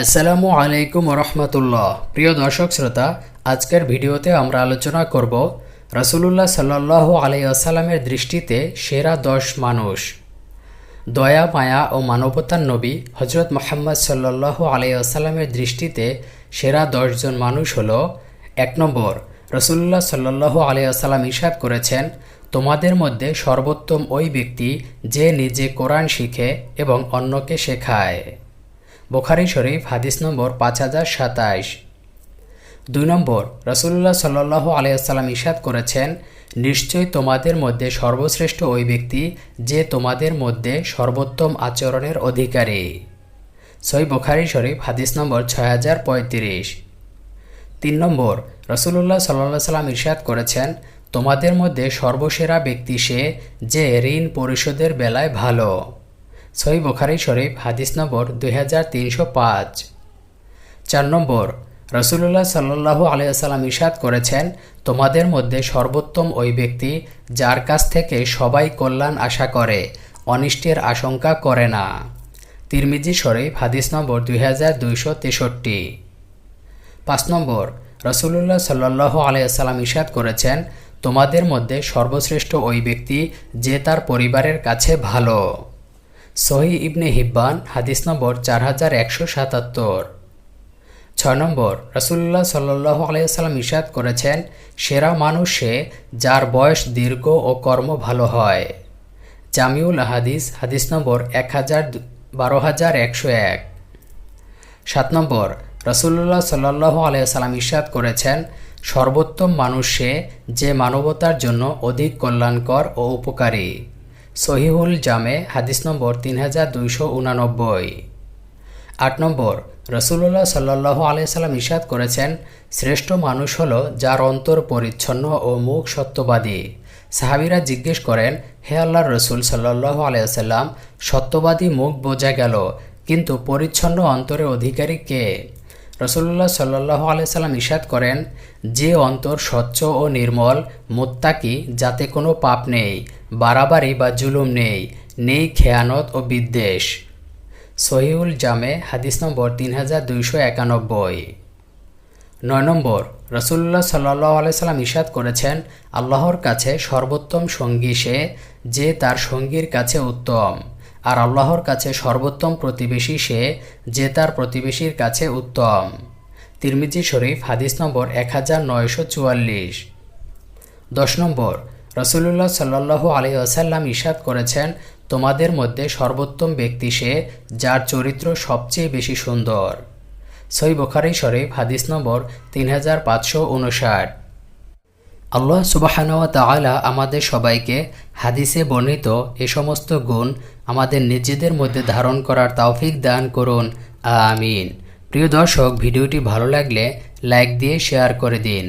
আসসালামু আলাইকুম রহমতুল্লাহ। প্রিয় দর্শক শ্রোতা, আজকের ভিডিওতে আমরা আলোচনা করব রাসূলুল্লাহ সাল্লাল্লাহু আলাইহি ওয়াসাল্লামের দৃষ্টিতে সেরা 10 মানুষ। দয়া, মায়া ও মানবতার নবী হযরত মুহাম্মদ সাল্লাল্লাহু আলাইহি ওয়াসাল্লামের দৃষ্টিতে সেরা 10 জন মানুষ হলো: 1 নম্বর, রাসূলুল্লাহ সাল্লাল্লাহু আলাইহি ওয়াসাল্লাম ইরশাদ করেছেন, তোমাদের মধ্যে সর্বোত্তম ওই ব্যক্তি যে নিজে কোরআন শিখে এবং অন্যকে শেখায়। বুখারী শরীফ হাদিস নম্বর 5027। 2 নম্বর, রাসূলুল্লাহ সাল্লাল্লাহু আলাইহি ওয়াসাল্লাম ইরশাদ করেছেন, নিশ্চয়ই তোমাদের মধ্যে সর্বশ্রেষ্ঠ ওই ব্যক্তি যে তোমাদের মধ্যে সর্বোত্তম আচরণের অধিকারী। সহিহ বুখারী শরীফ হাদিস নম্বর 6035। 3 নম্বর, রাসূলুল্লাহ সাল্লাল্লাহু আলাইহি ওয়াসাল্লাম ইরশাদ করেছেন, তোমাদের মধ্যে সর্বসেরা ব্যক্তি সে যে ঋণ পরিশোধের বেলায় ভালো। সহিহ বুখারী শরীফ হাদিস নম্বর 2305। 4 নম্বর, রাসূলুল্লাহ সাল্লাল্লাহু আলাইহি ওয়াসাল্লাম ইরশাদ করেছেন, তোমাদের মধ্যে সর্বোত্তম ওই ব্যক্তি যার কাছ থেকে সবাই কল্যাণ আশা করে, অনিষ্টের আশঙ্কা করে না। তিরমিজি শরীফ হাদিস নম্বর 2263। 5 নম্বর, রাসূলুল্লাহ সাল্লাল্লাহু আলাইহি ওয়াসাল্লাম ইরশাদ করেছেন, তোমাদের মধ্যে সর্বশ্রেষ্ঠ ওই ব্যক্তি যে তার পরিবারের কাছে ভালো। সহিহ ইবনে হিব্বান হাদিস নম্বর 4177। 6 নম্বর, রাসূলুল্লাহ সাল্লাল্লাহু আলাইহি ওয়াসাল্লাম ইরশাদ করেছেন, সেরা মানুষ সে যার বয়স দীর্ঘ ও কর্ম ভালো হয়। জামিউল হাদিস হাদিস নম্বর 12101। 7 নম্বর, রাসূলুল্লাহ সাল্লাল্লাহু আলাইহি ওয়াসাল্লাম ইরশাদ করেছেন, সর্বোত্তম মানুষ সে যে মানবতার জন্য অধিক কল্যাণকর ও উপকারী। সহিহুল জামে হাদিস নম্বর 3289। 8 নম্বর, রাসূলুল্লাহ সাল্লাল্লাহু আলাইহি ওয়াসাল্লাম ইরশাদ করেছেন, শ্রেষ্ঠ মানুষ হলো যার অন্তর পরিচ্ছন্ন ও মুখ সত্যবাদী। সাহাবীরা জিজ্ঞেস করেন, হে আল্লাহর রাসূল সাল্লাল্লাহু আলাইহি ওয়াসাল্লাম, সত্যবাদী মুখ বোঝা গেল, কিন্তু পরিচ্ছন্ন অন্তরের অধিকারী কে? রাসূলুল্লাহ সাল্লাল্লাহু আলাইহি ওয়াসাল্লাম ইরশাদ করেন, যে অন্তর স্বচ্ছ ও নির্মল, মুত্তাকি, যাতে কোনো পাপ নেই, বাড়াবাড়ি বা জুলুম নেই, নেই খেয়ানত ও বিদ্বেষ। সহিহুল জামে হাদিস নম্বর 3291। 9 নম্বর, রাসূলুল্লাহ সাল্লাল্লাহু আলাইহি ওয়াসাল্লাম ইরশাদ করেছেন, আল্লাহর কাছে সর্বোত্তম সঙ্গী সে যে তার সঙ্গীর কাছে উত্তম, আর আল্লাহর কাছে সর্বোত্তম প্রতিবেশী সে যে তার প্রতিবেশীর কাছে উত্তম। তিরমিজি শরীফ হাদিস নম্বর 1944। 10 নম্বর, রাসূলুল্লাহ সাল্লাল্লাহু আলাইহি ওয়াসাল্লাম ইরশাদ করেছেন, তোমাদের মধ্যে সর্বোত্তম ব্যক্তি সে যার চরিত্র সবচেয়ে বেশি সুন্দর। সহিহ বুখারী শরীফ হাদিস নম্বর 3559। আল্লাহ সুবহানাহু ওয়া তাআলা আমাদের সবাইকে হাদিসে বর্ণিত এ সমস্ত গুণ আমাদের নিজেদের মধ্যে ধারণ করার তৌফিক দান করুন, আমিন। প্রিয় দর্শক, ভিডিওটি ভালো লাগলে লাইক দিয়ে শেয়ার করে দিন।